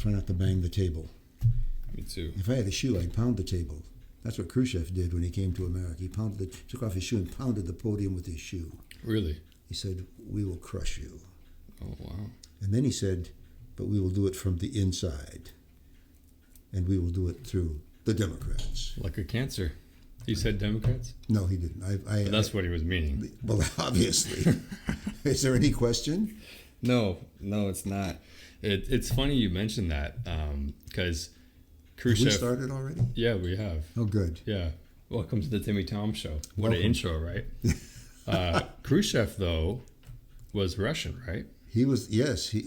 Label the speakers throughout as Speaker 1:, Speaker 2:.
Speaker 1: try not to bang the table.
Speaker 2: Me too.
Speaker 1: If I had a shoe, I'd pound the table. That's what Khrushchev did when he came to America. He took off his shoe and pounded the podium with his shoe.
Speaker 2: Really?
Speaker 1: He said, "We will crush you."
Speaker 2: Oh, wow.
Speaker 1: And then he said, "But we will do it from the inside. And we will do it through the Democrats."
Speaker 2: Like a cancer. He said Democrats?
Speaker 1: No, he didn't.
Speaker 2: But that's what he was meaning.
Speaker 1: Well, obviously. Is there any question?
Speaker 2: No, it's not. It's funny you mentioned that because Khrushchev...
Speaker 1: Have we started already?
Speaker 2: Yeah, we have.
Speaker 1: Oh, good.
Speaker 2: Yeah. Welcome to the Timmy Tom Show. What
Speaker 1: Welcome.
Speaker 2: an intro, right? Khrushchev, though, was Russian, right?
Speaker 1: He was, yes. He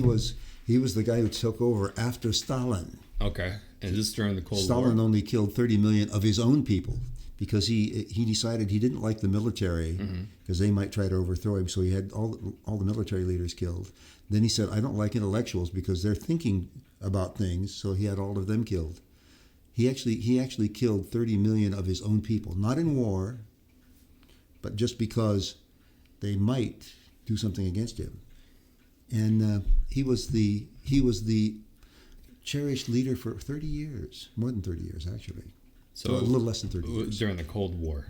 Speaker 1: was the guy who took over after Stalin.
Speaker 2: Okay. And this during the Cold War?
Speaker 1: Stalin only killed 30 million of his own people because he decided he didn't like the military because they might try to overthrow him. So he had all the military leaders killed. Then he said, "I don't like intellectuals because they're thinking about things." So he had all of them killed. He actually killed 30 million of his own people, not in war, but just because they might do something against him. And he was the cherished leader for 30 years, more than 30 years actually. So a little less than 30 years.
Speaker 2: During the Cold War,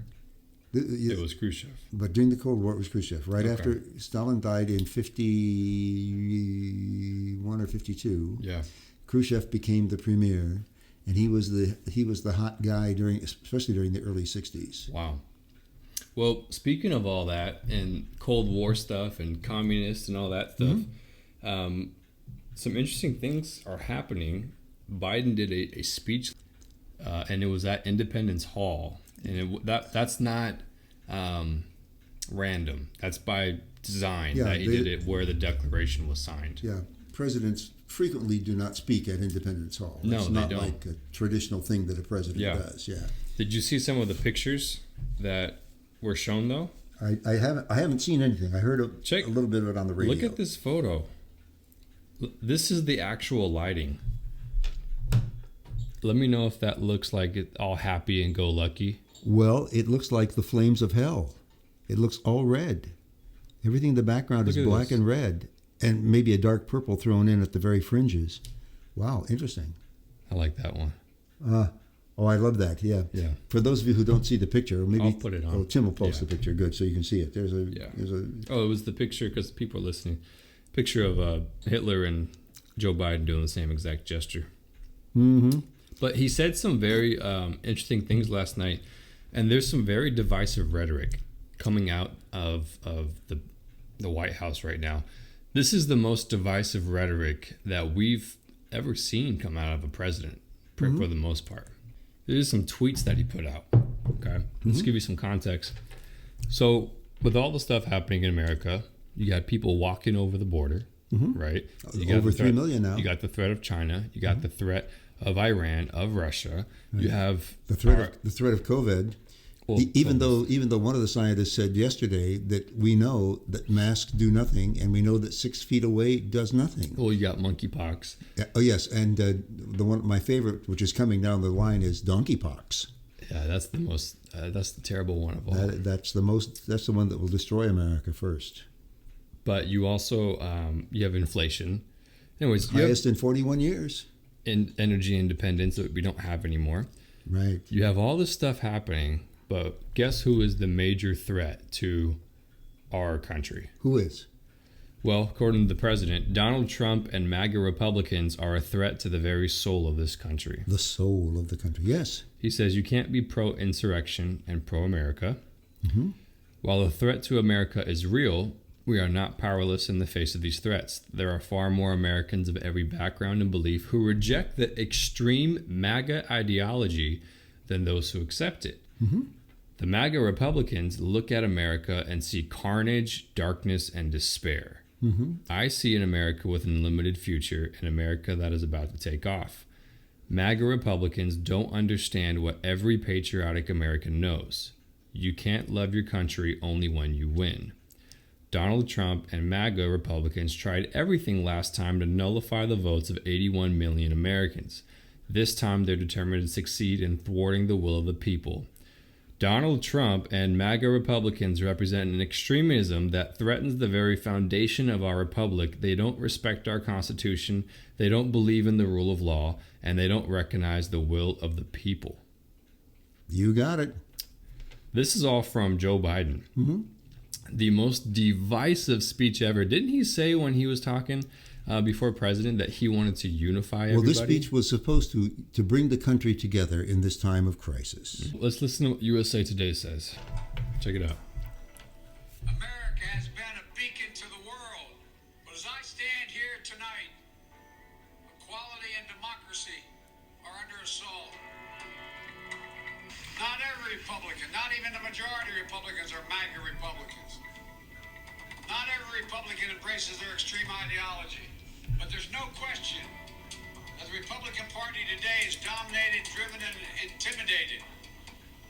Speaker 2: it was Khrushchev.
Speaker 1: But during the Cold War, it was Khrushchev. Right
Speaker 2: Okay.
Speaker 1: after Stalin died in 51 or 52,
Speaker 2: Yeah.
Speaker 1: Khrushchev became the premier, and he was the hot guy especially during the early 60s.
Speaker 2: Wow. Well, speaking of all that and Cold War stuff and communists and all that stuff, some interesting things are happening. Biden did a speech, and it was at Independence Hall, and that's not random. That's by design that he did it where the Declaration was signed.
Speaker 1: Yeah, presidents frequently do not speak at Independence Hall.
Speaker 2: No,
Speaker 1: it's
Speaker 2: they
Speaker 1: not
Speaker 2: don't.
Speaker 1: like a traditional thing that a president does. Yeah.
Speaker 2: Did you see some of the pictures that were shown though?
Speaker 1: I haven't seen anything. I heard a little bit of it on the radio.
Speaker 2: Look at this photo. This is the actual lighting. Let me know if that looks like it all happy and go lucky.
Speaker 1: Well, it looks like the flames of hell. It looks all red. Everything in the background is black and red, and maybe a dark purple thrown in at the very fringes. Wow, interesting.
Speaker 2: I like that one.
Speaker 1: I love that. Yeah.
Speaker 2: Yeah.
Speaker 1: For those of you who don't see the picture, maybe
Speaker 2: I'll put it on.
Speaker 1: Tim will post the picture. Good, so you can see it. There's a.
Speaker 2: Oh, it was the picture because people are listening. Picture of Hitler and Joe Biden doing the same exact gesture.
Speaker 1: Mm-hmm.
Speaker 2: But he said some very interesting things last night, and there's some very divisive rhetoric coming out of the White House right now. This is the most divisive rhetoric that we've ever seen come out of a president, for the most part. There's some tweets that he put out. Okay, let's give you some context. So, with all the stuff happening in America, you got people walking over the border, right? You got
Speaker 1: over 3 million now.
Speaker 2: You got the threat of China. You got the threat of Iran, of Russia. Right. You have
Speaker 1: the threat of COVID. Well, even though one of the scientists said yesterday that we know that masks do nothing, and we know that 6 feet away does nothing.
Speaker 2: Well, you got monkeypox.
Speaker 1: Oh yes, and the one my favorite, which is coming down the line, is donkeypox.
Speaker 2: Yeah, that's the most. That's the terrible one of all.
Speaker 1: That's the one that will destroy America first.
Speaker 2: But you also you have inflation. Anyways,
Speaker 1: highest in 41 years.
Speaker 2: In energy independence that we don't have anymore.
Speaker 1: Right.
Speaker 2: You have all this stuff happening, but guess who is the major threat to our country?
Speaker 1: Who is?
Speaker 2: Well, according to the president, Donald Trump and MAGA Republicans are a threat to the very soul of this country.
Speaker 1: The soul of the country, yes.
Speaker 2: He says you can't be pro-insurrection and pro-America. Mm-hmm. While the threat to America is real, we are not powerless in the face of these threats. There are far more Americans of every background and belief who reject the extreme MAGA ideology than those who accept it. Mm-hmm. The MAGA Republicans look at America and see carnage, darkness, and despair. Mm-hmm. I see an America with an unlimited future, an America that is about to take off. MAGA Republicans don't understand what every patriotic American knows. You can't love your country only when you win. Donald Trump and MAGA Republicans tried everything last time to nullify the votes of 81 million Americans. This time they're determined to succeed in thwarting the will of the people. Donald Trump and MAGA Republicans represent an extremism that threatens the very foundation of our republic. They don't respect our Constitution, they don't believe in the rule of law, and they don't recognize the will of the people.
Speaker 1: You got it.
Speaker 2: This is all from Joe Biden.
Speaker 1: Mm-hmm.
Speaker 2: The most divisive speech ever. Didn't he say when he was talking before president that he wanted to unify everybody?
Speaker 1: Well, this speech was supposed to bring the country together in this time of crisis.
Speaker 2: Let's listen to what USA Today says. Check it out.
Speaker 3: America has been a beacon to the world, but as I stand here tonight, equality and democracy are under assault. Not every Republican, not even the majority of Republicans are MAGA Republicans. Not every Republican embraces their extreme ideology, but there's no question that the Republican Party today is dominated, driven, and intimidated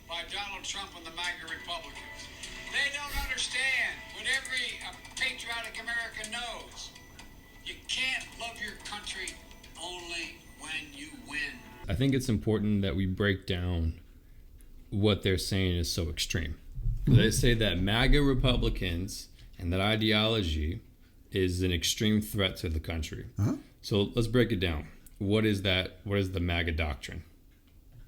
Speaker 3: by Donald Trump and the MAGA Republicans. They don't understand what every patriotic American knows. You can't love your country only when you win.
Speaker 2: I think it's important that we break down what they're saying is so extreme. They say that MAGA Republicans and that ideology is an extreme threat to the country.
Speaker 1: Uh-huh.
Speaker 2: So let's break it down. What is that? What is the MAGA doctrine?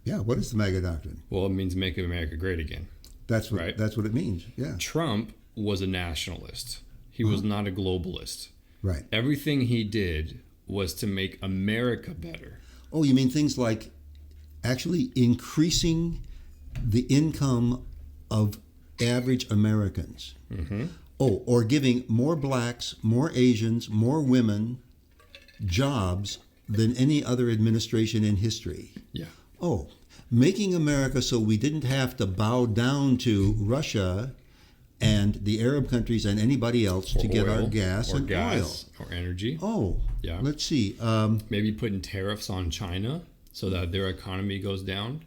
Speaker 1: Yeah, what is the MAGA doctrine?
Speaker 2: Well, it means make America great again.
Speaker 1: That's what
Speaker 2: Right.
Speaker 1: That's what it means. Yeah.
Speaker 2: Trump was a nationalist. He was not a globalist.
Speaker 1: Right.
Speaker 2: Everything he did was to make America better.
Speaker 1: Oh, you mean things like actually increasing the income of average Americans?
Speaker 2: Mm-hmm.
Speaker 1: Oh, or giving more blacks, more Asians, more women jobs than any other administration in history.
Speaker 2: Yeah.
Speaker 1: Oh, making America so we didn't have to bow down to Russia and the Arab countries and anybody else to get our gas and oil.
Speaker 2: Or energy.
Speaker 1: Oh,
Speaker 2: Yeah.
Speaker 1: Let's see.
Speaker 2: Maybe putting tariffs on China so that their economy goes down.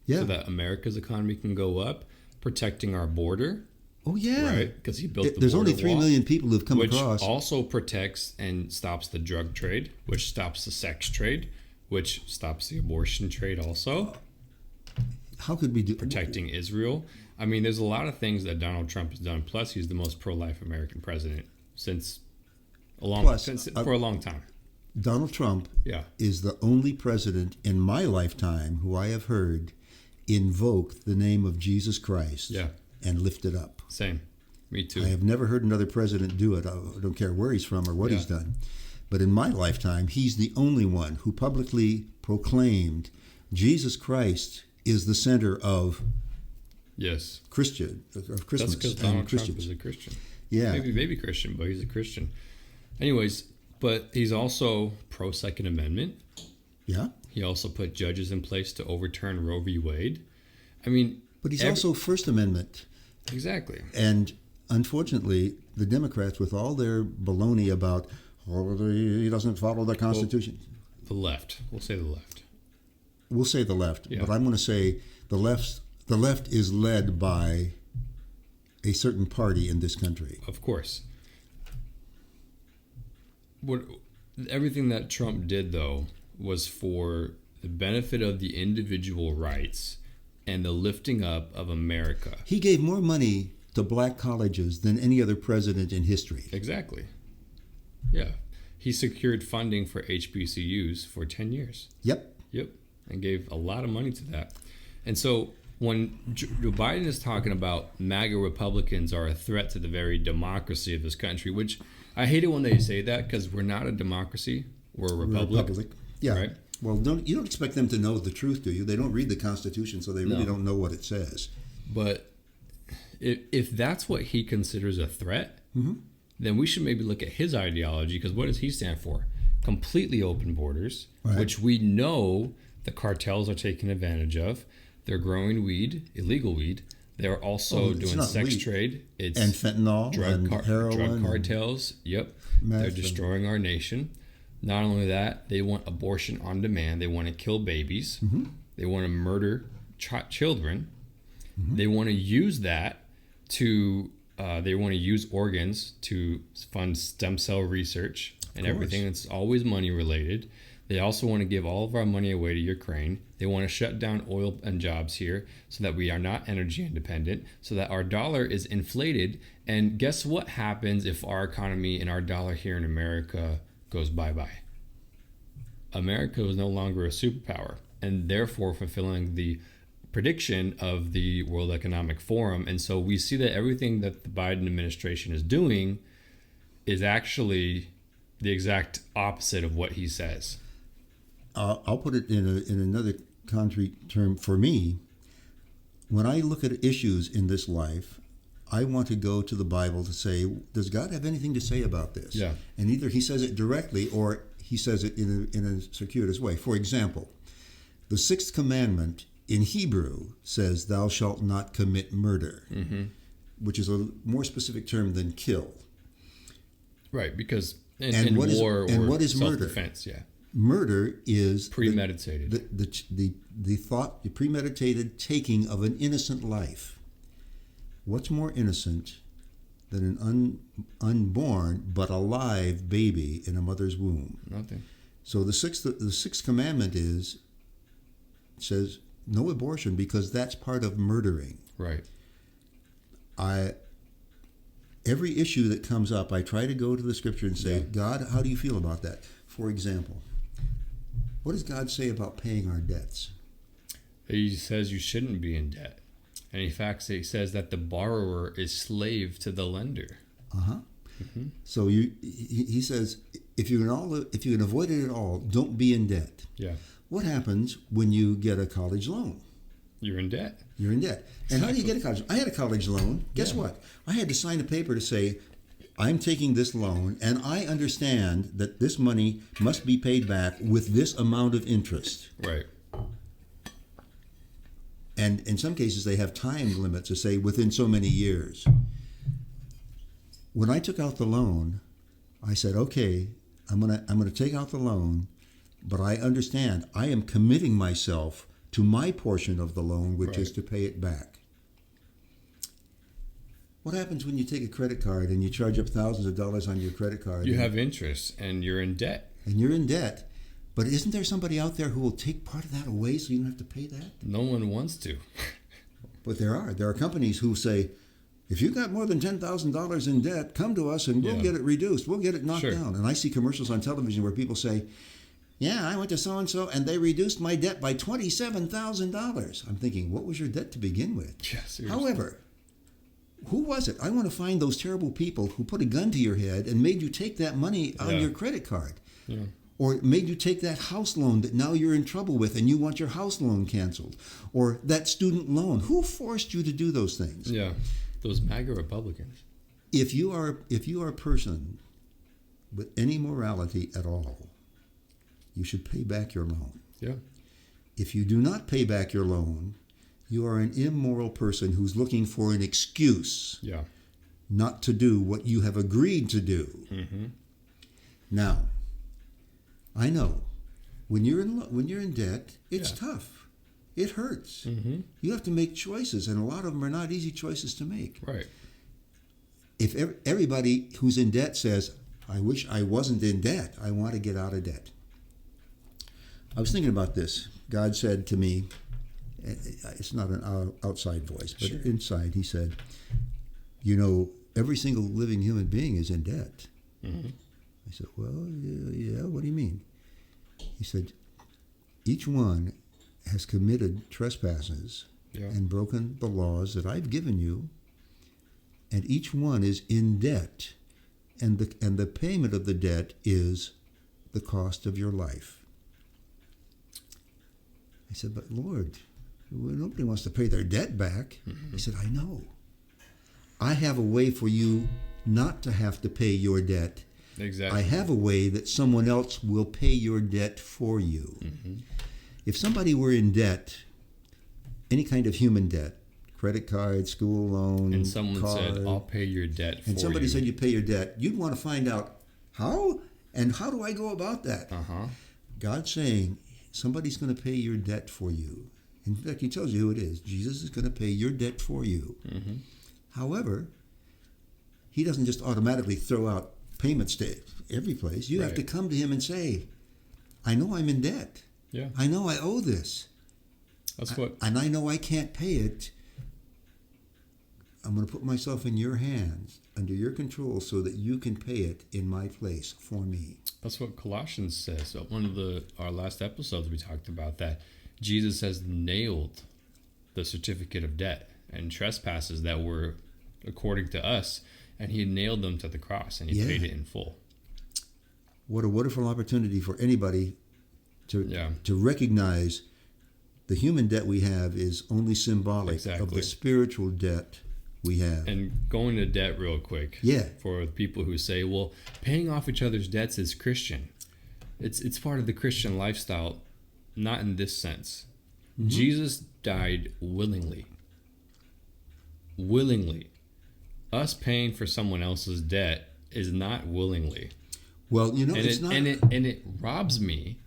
Speaker 1: Yeah.
Speaker 2: So that America's economy can go up. Protecting our border.
Speaker 1: Oh, yeah.
Speaker 2: Right? Because he built the
Speaker 1: There's
Speaker 2: border
Speaker 1: only 3
Speaker 2: wall,
Speaker 1: million people who've come
Speaker 2: which
Speaker 1: across.
Speaker 2: also protects and stops the drug trade, which stops the sex trade, which stops the abortion trade also.
Speaker 1: How could we do
Speaker 2: Protecting Israel. I mean, there's a lot of things that Donald Trump has done. Plus, he's the most pro-life American president for a long time.
Speaker 1: Donald Trump
Speaker 2: Yeah.
Speaker 1: is the only president in my lifetime who I have heard invoke the name of Jesus Christ
Speaker 2: Yeah.
Speaker 1: and lift it up.
Speaker 2: Same. Me too.
Speaker 1: I have never heard another president do it. I don't care where he's from or what he's
Speaker 2: Yeah.
Speaker 1: done. But in my lifetime, he's the only one who publicly proclaimed Jesus Christ is the center of
Speaker 2: Yes.
Speaker 1: Christmas
Speaker 2: That's because
Speaker 1: and
Speaker 2: Donald Trump
Speaker 1: Christians.
Speaker 2: is a Christian.
Speaker 1: Yeah.
Speaker 2: Maybe baby Christian, but he's a Christian. Anyways, but he's also pro-Second Amendment.
Speaker 1: Yeah.
Speaker 2: He also put judges in place to overturn Roe v. Wade. I mean...
Speaker 1: But he's also First Amendment.
Speaker 2: Exactly.
Speaker 1: And unfortunately, the Democrats, with all their baloney about, he doesn't follow the Constitution.
Speaker 2: The left. We'll say the left.
Speaker 1: We'll say the left,
Speaker 2: Yeah.
Speaker 1: but I'm going to say the left is led by a certain party in this country.
Speaker 2: Of course. Everything that Trump did, though, was for the benefit of the individual rights and the lifting up of America.
Speaker 1: He gave more money to black colleges than any other president in history.
Speaker 2: Exactly. Yeah. He secured funding for HBCUs for 10 years.
Speaker 1: Yep.
Speaker 2: Yep. And gave a lot of money to that. And so when Joe Biden is talking about MAGA Republicans are a threat to the very democracy of this country, which I hate it when they say that because we're not a democracy. We're a republic.
Speaker 1: Yeah.
Speaker 2: Right?
Speaker 1: Well, you don't expect them to know the truth, do you? They don't read the Constitution, so they really don't know what it says.
Speaker 2: But if that's what he considers a threat, then we should maybe look at his ideology, because what does he stand for? Completely open borders,
Speaker 1: Right.
Speaker 2: which we know the cartels are taking advantage of. They're growing weed, illegal weed. They're also
Speaker 1: it's
Speaker 2: doing
Speaker 1: not
Speaker 2: sex
Speaker 1: weed.
Speaker 2: trade. It's
Speaker 1: And fentanyl and heroin.
Speaker 2: drug cartels. Yep.
Speaker 1: meth
Speaker 2: They're
Speaker 1: and-
Speaker 2: destroying our nation. Not only that, they want abortion on demand. They want to kill babies. They want to murder children. They want to use that to, they want to use organs to fund stem cell research and
Speaker 1: course.
Speaker 2: everything. It's always money related. They also want to give all of our money away to Ukraine. They want to shut down oil and jobs here so that we are not energy independent, so that our dollar is inflated. And guess what happens if our economy and our dollar here in America goes bye-bye? America is no longer a superpower, and therefore fulfilling the prediction of the World Economic Forum. And so we see that everything that the Biden administration is doing is actually the exact opposite of what he says.
Speaker 1: I'll put it in another concrete term. For me, when I look at issues in this life, I want to go to the Bible to say, does God have anything to say about this?
Speaker 2: Yeah.
Speaker 1: And either he says it directly or he says it in a circuitous way. For example, the sixth commandment in Hebrew says, thou shalt not commit murder, which is a more specific term than kill.
Speaker 2: Right, because in war or self-defense,
Speaker 1: murder is
Speaker 2: premeditated.
Speaker 1: The thought, the premeditated taking of an innocent life. What's more innocent than an unborn but alive baby in a mother's womb?
Speaker 2: Nothing.
Speaker 1: So the sixth commandment says no abortion, because that's part of murdering.
Speaker 2: Right.
Speaker 1: Every issue that comes up, I try to go to the scripture and say, God, how do you feel about that? For example, what does God say about paying our debts?
Speaker 2: He says you shouldn't be in debt. And in fact, he says that the borrower is slave to the lender.
Speaker 1: So he says, if you can avoid it at all, don't be in debt.
Speaker 2: Yeah.
Speaker 1: What happens when you get a college loan?
Speaker 2: You're in debt.
Speaker 1: You're in debt. And how do you get a college loan? I had a college loan. Guess what? I had to sign a paper to say, I'm taking this loan, and I understand that this money must be paid back with this amount of interest.
Speaker 2: Right.
Speaker 1: And in some cases, they have time limits to say within so many years. When I took out the loan, I said, okay, I'm gonna take out the loan, but I understand I am committing myself to my portion of the loan, which is to pay it back. What happens when you take a credit card and you charge up thousands of dollars on your credit card?
Speaker 2: You have interest and you're in debt.
Speaker 1: And you're in debt. But isn't there somebody out there who will take part of that away so you don't have to pay that?
Speaker 2: No one wants to.
Speaker 1: But there are companies who say, if you've got more than $10,000 in debt, come to us and we'll get it reduced. We'll get it knocked down. And I see commercials on television where people say, yeah, I went to so-and-so and they reduced my debt by $27,000. I'm thinking, what was your debt to begin with?
Speaker 2: Yeah, seriously.
Speaker 1: However, who was it? I want to find those terrible people who put a gun to your head and made you take that money on your credit card. Yeah. Or made you take that house loan that now you're in trouble with and you want your house loan canceled. Or that student loan. Who forced you to do those things?
Speaker 2: Yeah, those MAGA Republicans.
Speaker 1: If you are a person with any morality at all, you should pay back your loan.
Speaker 2: Yeah.
Speaker 1: If you do not pay back your loan, you are an immoral person who's looking for an excuse not to do what you have agreed to do. Now, I know when you're in debt, it's tough. It hurts. You have to make choices, and a lot of them are not easy choices to make.
Speaker 2: Right.
Speaker 1: If everybody who's in debt says, I wish I wasn't in debt, I want to get out of debt. I was thinking about this. God said to me, it's not an outside voice, but inside, he said, you know, every single living human being is in debt. I said, well, yeah, what do you mean? He said, each one has committed trespasses and broken the laws that I've given you, and each one is in debt, and the payment of the debt is the cost of your life. I said, but Lord, nobody wants to pay their debt back. He said, I know. I have a way for you not to have to pay your debt.
Speaker 2: Exactly.
Speaker 1: I have a way that someone else will pay your debt for you. If somebody were in debt, any kind of human debt, credit card, school loan,
Speaker 2: and someone
Speaker 1: card,
Speaker 2: said, I'll pay your debt for you.
Speaker 1: And somebody said you pay your debt, you'd want to find out how, and how do I go about that? God's saying, somebody's going to pay your debt for you. In fact, he tells you who it is. Jesus is going to pay your debt for you. However, he doesn't just automatically throw out payments to every place. You have to come to him and say, I know I'm in debt.
Speaker 2: Yeah.
Speaker 1: I know I owe this.
Speaker 2: That's what.
Speaker 1: And I know I can't pay it. I'm going to put myself in your hands, under your control, so that you can pay it in my place for me.
Speaker 2: That's what Colossians says. One of our last episodes, we talked about that Jesus has nailed the certificate of debt and trespasses that were according to us, and he nailed them to the cross, and he paid it in full.
Speaker 1: What a wonderful opportunity for anybody to recognize the human debt we have is only symbolic of the spiritual debt we have.
Speaker 2: And going to debt real quick.
Speaker 1: Yeah.
Speaker 2: For the people who say, well, paying off each other's debts is Christian. It's part of the Christian lifestyle, not in this sense. Mm-hmm. Jesus died willingly. Willingly. Us paying for someone else's debt is not willingly.
Speaker 1: Well, you know,
Speaker 2: and it robs me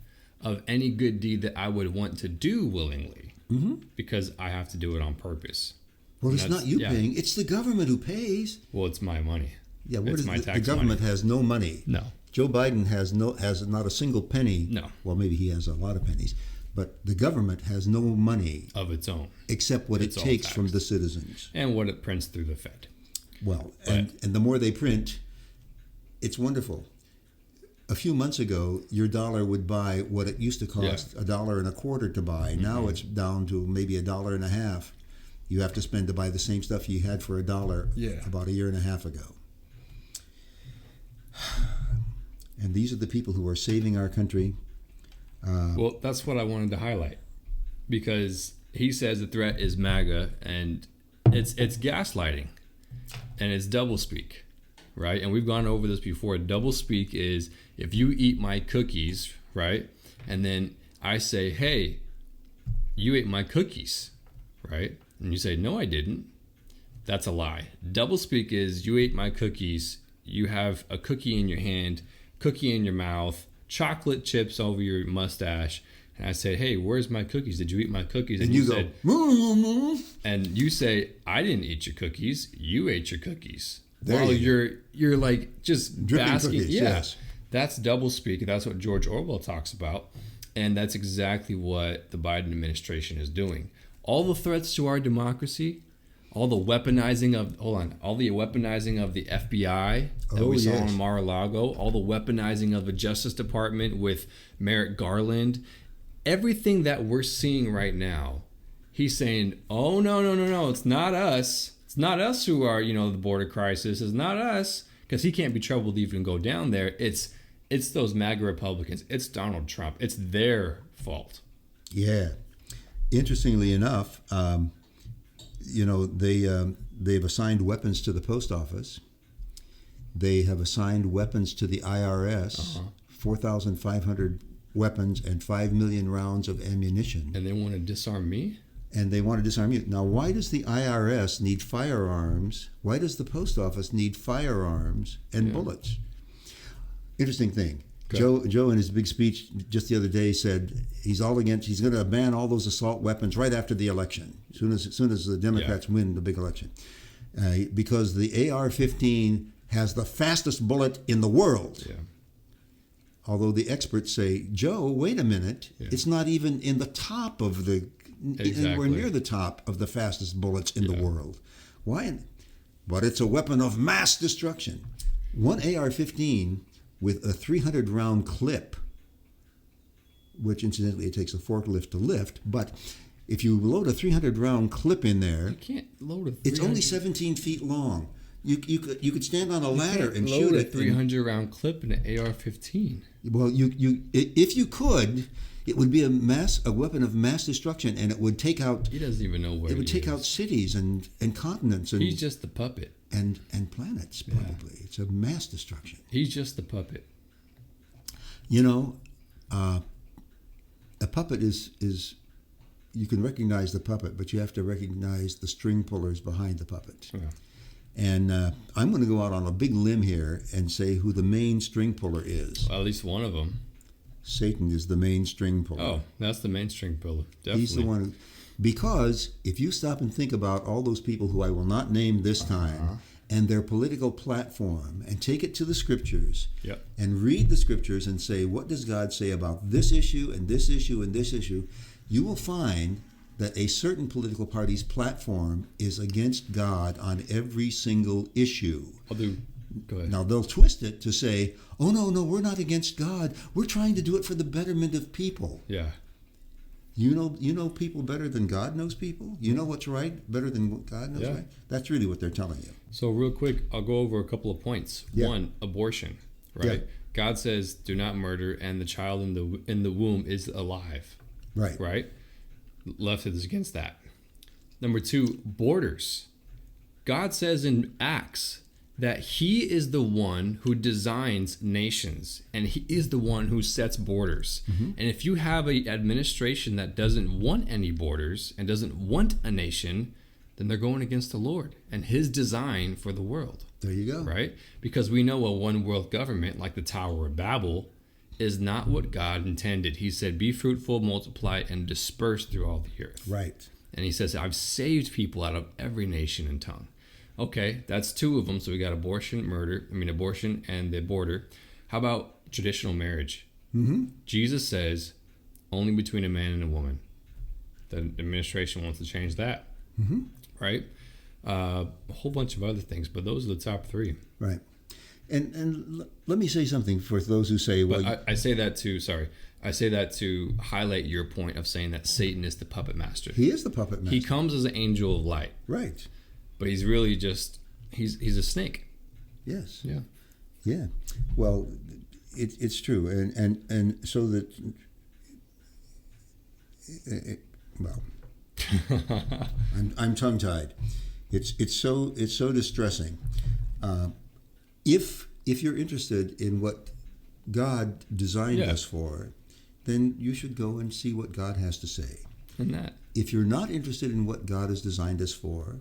Speaker 2: of any good deed that I would want to do willingly, because I have to do it on purpose.
Speaker 1: Well, it's not you paying; it's the government who pays.
Speaker 2: Well, it's my money.
Speaker 1: Yeah, the government has no money.
Speaker 2: No.
Speaker 1: Joe Biden has not a single penny.
Speaker 2: No.
Speaker 1: Well, maybe he has a lot of pennies, but the government has no money
Speaker 2: of its own,
Speaker 1: except what it takes from the citizens
Speaker 2: and what it prints through the Fed.
Speaker 1: Well, and the more they print, it's wonderful. A few months ago, your dollar would buy what it used to cost $1.25 to buy. Mm-hmm. Now it's down to maybe $1.50. You have to spend to buy the same stuff you had for $1 about a year and a half ago. And these are the people who are saving our country.
Speaker 2: Well, that's what I wanted to highlight, because he says the threat is MAGA, and it's gaslighting, and it's doublespeak. Right? And we've gone over this before. Doublespeak is if you eat my cookies, right? And then I say, hey, you ate my cookies, right? And you say, no, I didn't. That's a lie. Doublespeak is you ate my cookies, you have a cookie in your hand, cookie in your mouth, chocolate chips over your mustache. And I say, hey, where's my cookies? Did you eat my cookies?
Speaker 1: And you
Speaker 2: said,
Speaker 1: go,
Speaker 2: and you say, I didn't eat your cookies. You ate your cookies.
Speaker 1: Well,
Speaker 2: you're like just
Speaker 1: dripping
Speaker 2: basking.
Speaker 1: Cookies, yes.
Speaker 2: That's doublespeak. That's what George Orwell talks about, and that's exactly what the Biden administration is doing. All the threats to our democracy, all the weaponizing of the FBI that we saw in Mar-a-Lago, all the weaponizing of the Justice Department with Merrick Garland, everything that we're seeing right now, he's saying, oh no, it's not us. It's not us who are, the border crisis. It's not us, because he can't be troubled to even go down there. It's those MAGA Republicans. It's Donald Trump. It's their fault.
Speaker 1: Yeah. Interestingly enough, they've assigned weapons to the post office. They have assigned weapons to the IRS, 4,500 weapons and 5 million rounds of ammunition.
Speaker 2: And they want to disarm me?
Speaker 1: And they want to disarm you. Now, why does the IRS need firearms? Why does the post office need firearms and bullets? Interesting thing. Joe, in his big speech just the other day, said he's going to ban all those assault weapons right after the election, as soon as the Democrats win the big election, because the AR-15 has the fastest bullet in the world. Yeah. Although the experts say, Joe, wait a minute, it's not even in the top of the. Anywhere near the top of the fastest bullets in the world. Why? But it's a weapon of mass destruction. One AR-15 with a 300-round clip, which incidentally it takes a forklift to lift, but if you load a 300-round clip in there,
Speaker 2: you can't load a 300.
Speaker 1: It's only 17 feet long. You could stand on a ladder and shoot
Speaker 2: a 300-round clip in an AR-15.
Speaker 1: Well, if you could. It would be a weapon of mass destruction, and it would take out.
Speaker 2: He doesn't even know where.
Speaker 1: It would take out cities and continents. And
Speaker 2: he's just the puppet.
Speaker 1: And planets probably. Yeah. It's a mass destruction.
Speaker 2: He's just the puppet.
Speaker 1: A puppet is you can recognize the puppet, but you have to recognize the string pullers behind the puppet. Yeah. And I'm going to go out on a big limb here and say who the main string puller is.
Speaker 2: Well, at least one of them.
Speaker 1: Satan is the main string puller.
Speaker 2: Oh, that's the main string puller. Definitely.
Speaker 1: He's the one because if you stop and think about all those people who I will not name this time, and their political platform and take it to the scriptures
Speaker 2: Yep.
Speaker 1: and read the scriptures and say, what does God say about this issue and this issue and this issue, you will find that a certain political party's platform is against God on every single issue.
Speaker 2: Go ahead.
Speaker 1: Now, they'll twist it to say, oh, no, we're not against God. We're trying to do it for the betterment of people.
Speaker 2: Yeah.
Speaker 1: You know people better than God knows people? You know what's right better than what God knows right? That's really what they're telling you.
Speaker 2: So real quick, I'll go over a couple of points.
Speaker 1: Yeah.
Speaker 2: One, abortion, right?
Speaker 1: Yeah.
Speaker 2: God says, do not murder, and the child in the womb is alive,
Speaker 1: Right.
Speaker 2: right? Left is against that. Number two, borders. God says in Acts that he is the one who designs nations, and he is the one who sets borders.
Speaker 1: Mm-hmm.
Speaker 2: And if you have an administration that doesn't want any borders and doesn't want a nation, then they're going against the Lord and his design for the world.
Speaker 1: There you go.
Speaker 2: Right? Because we know a one world government like the Tower of Babel is not what God intended. He said, be fruitful, multiply, and disperse through all the earth.
Speaker 1: Right.
Speaker 2: And he says, I've saved people out of every nation and tongue. Okay, that's two of them. So we got abortion and the border. How about traditional marriage?
Speaker 1: Mm-hmm.
Speaker 2: Jesus says only between a man and a woman. The administration wants to change that.
Speaker 1: Mm-hmm.
Speaker 2: Right? A whole bunch of other things, but those are the top three.
Speaker 1: Right. And let me say something for those who say, well,
Speaker 2: but I say that to highlight your point of saying that Satan is the puppet master.
Speaker 1: he is the puppet master.
Speaker 2: He comes as an angel of light,
Speaker 1: Right.
Speaker 2: but he's really just he's a snake.
Speaker 1: Yes.
Speaker 2: Yeah.
Speaker 1: Yeah. Well, it's true, and so that well, I'm tongue tied. It's so distressing. If you're interested in what God designed us for, then you should go and see what God has to say.
Speaker 2: And that.
Speaker 1: If you're not interested in what God has designed us for,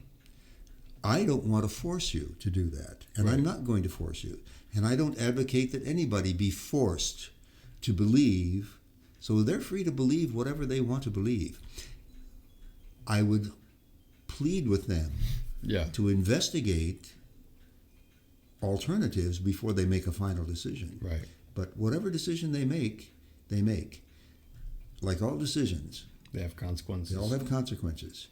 Speaker 1: I don't want to force you to do that. And
Speaker 2: Right.
Speaker 1: I'm not going to force you. And I don't advocate that anybody be forced to believe. So they're free to believe whatever they want to believe. I would plead with them
Speaker 2: Yeah.
Speaker 1: to investigate alternatives before they make a final decision.
Speaker 2: Right.
Speaker 1: But whatever decision they make, they make. Like all decisions,
Speaker 2: They have consequences.
Speaker 1: they all have consequences.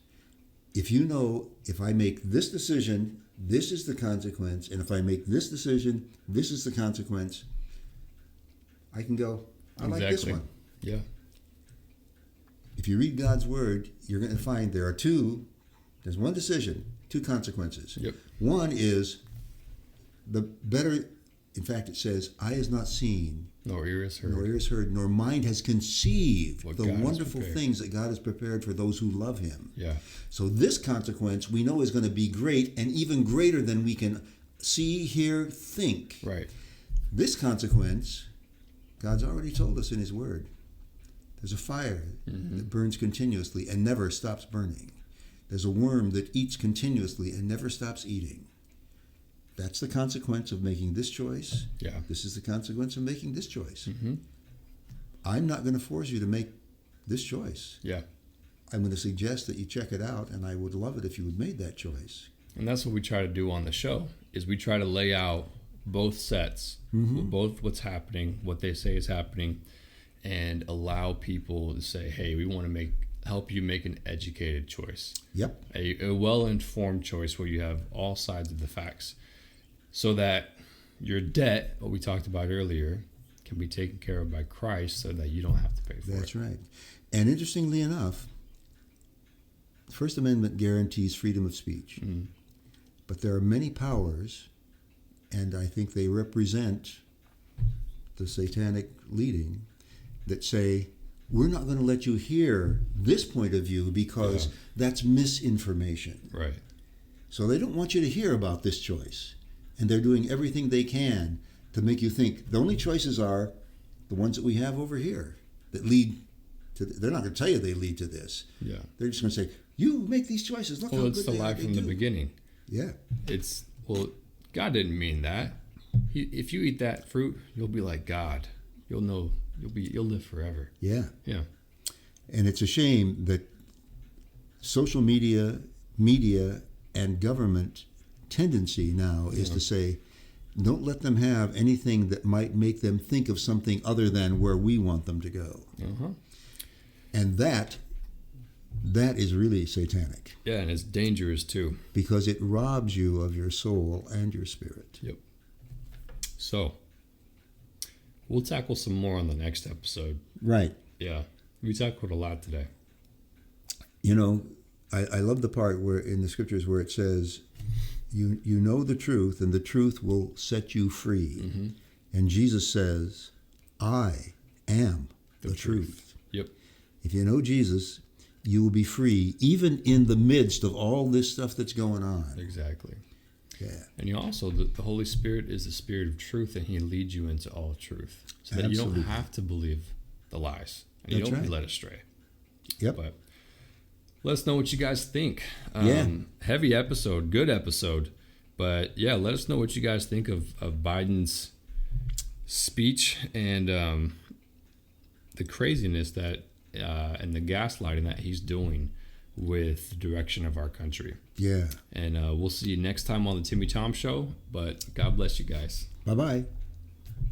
Speaker 1: If you know, if I make this decision, this is the consequence, and if I make this decision, this is the consequence, I can go, I like this one.
Speaker 2: Yeah.
Speaker 1: If you read God's word, you're going to find there's one decision, two consequences.
Speaker 2: Yep.
Speaker 1: One is the better, in fact, it says, eye has not seen,
Speaker 2: Nor ear is heard.
Speaker 1: nor ear has heard, nor mind has conceived
Speaker 2: What
Speaker 1: the
Speaker 2: God has
Speaker 1: wonderful
Speaker 2: prepared.
Speaker 1: things that God has prepared for those who love him.
Speaker 2: Yeah.
Speaker 1: So this consequence we know is going to be great and even greater than we can see, hear, think.
Speaker 2: Right.
Speaker 1: This consequence, God's already told us in his word. There's a fire that burns continuously and never stops burning. There's a worm that eats continuously and never stops eating. That's the consequence of making this choice.
Speaker 2: Yeah.
Speaker 1: This is the consequence of making this choice.
Speaker 2: Mm-hmm.
Speaker 1: I'm not going to force you to make this choice.
Speaker 2: Yeah.
Speaker 1: I'm going to suggest that you check it out, and I would love it if you had made that choice.
Speaker 2: And that's what we try to do on the show, is we try to lay out both sets, both what's happening, what they say is happening, and allow people to say, hey, we want to help you make an educated choice.
Speaker 1: Yep.
Speaker 2: A well-informed choice where you have all sides of the facts, so that your debt, what we talked about earlier, can be taken care of by Christ so that you don't have to pay for
Speaker 1: That's
Speaker 2: it.
Speaker 1: right. And interestingly enough, the First Amendment guarantees freedom of speech.
Speaker 2: Mm.
Speaker 1: But there are many powers, and I think they represent the satanic leading, that say, we're not going to let you hear this point of view because that's misinformation.
Speaker 2: Right.
Speaker 1: So they don't want you to hear about this choice. And they're doing everything they can to make you think the only choices are the ones that we have over here that lead to, they're not going to tell you they lead to this.
Speaker 2: Yeah.
Speaker 1: They're just going to say, you make these choices. Look
Speaker 2: Well,
Speaker 1: how
Speaker 2: it's
Speaker 1: good
Speaker 2: the
Speaker 1: they
Speaker 2: lie
Speaker 1: are. They
Speaker 2: from the
Speaker 1: do."
Speaker 2: beginning.
Speaker 1: Yeah.
Speaker 2: God didn't mean that. If you eat that fruit, you'll be like God. You'll know. You'll live forever.
Speaker 1: Yeah.
Speaker 2: Yeah.
Speaker 1: And it's a shame that social media, and government tendency now is to say, don't let them have anything that might make them think of something other than where we want them to go. And that is really satanic.
Speaker 2: Yeah, and it's dangerous too.
Speaker 1: Because it robs you of your soul and your spirit.
Speaker 2: Yep. So, we'll tackle some more on the next episode.
Speaker 1: Right.
Speaker 2: Yeah. We tackled a lot today.
Speaker 1: You know, I love the part where in the scriptures where it says, you know the truth, and the truth will set you free. And Jesus says, I am the truth.
Speaker 2: Yep.
Speaker 1: If you know Jesus, you will be free, even in the midst of all this stuff that's going on.
Speaker 2: Exactly.
Speaker 1: Yeah.
Speaker 2: And you also, the Holy Spirit is the Spirit of truth, and He leads you into all truth. So that you don't have to believe the lies. And you don't be led astray.
Speaker 1: Yep.
Speaker 2: But let us know what you guys think.
Speaker 1: Yeah.
Speaker 2: Heavy episode, good episode. But yeah, let us know what you guys think of Biden's speech and the craziness that and the gaslighting that he's doing with the direction of our country.
Speaker 1: Yeah.
Speaker 2: And we'll see you next time on the Timmy Tom Show. But God bless you guys.
Speaker 1: Bye-bye.